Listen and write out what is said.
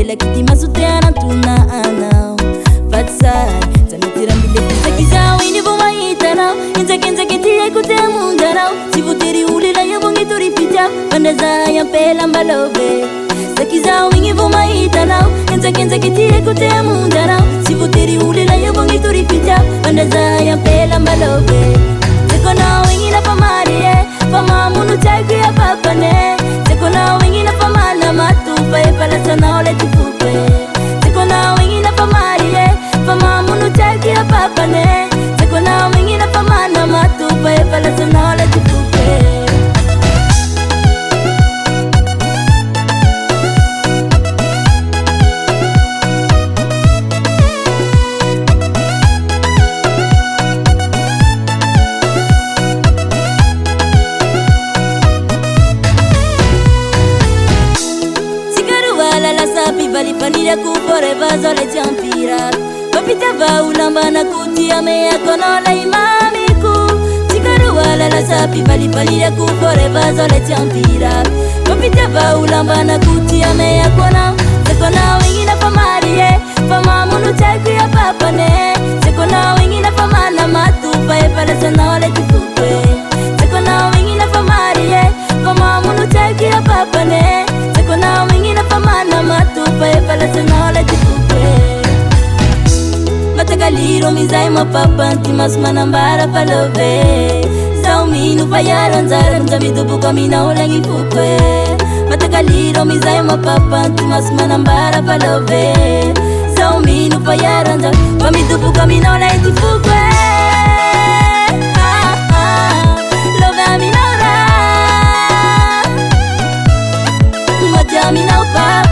Ela kiti masutiana tuna anao Fatsai Zamitiram bile pisa kizao ini vuma itanao Inza kiti ekute munganao Sivutiri uli la yabungi turi pita Pandaza ya pela mbalobe Sakizao ingi vuma itanao Inza kiti ekute munganao Sivutiri uli la yabungi turi pita Pandaza ya pela mbalobe Sekona wingi na pamarie Pama munu chaki ya papane Sekona wingi na pamana matupa Pala sana ole tifupe Sekona wingi na pamarie Pama munu chaki ya papane Sekona wingi na pamana matupa Pala sana ole tifupe Vanilla ku forever zole champira Papita va ulamba na kutia mea konola imami ku Sikaru wala la sapi vanilla ku forever zole champira Papita va ulamba na kutia mea kona Sekona wingi na pamarie Pama munu chaku ya papane Sekona wingi na pamana matupa Pala sana ole tifupe Sekona wingi na pamarie Pama munu chaku ya papane Sekona wingi na pamana matupa Pala sana ole tifupe Matagaliro mizai mapapa Timas manambara palove Sauminu payaran zara Mzamidubu kamina ulangi fukwe Matagaliro mizai mapapa Timas manambara palove Sauminu payaran zara Mzamidubu kamina ulangi fukwe Love aminora Majamina upapa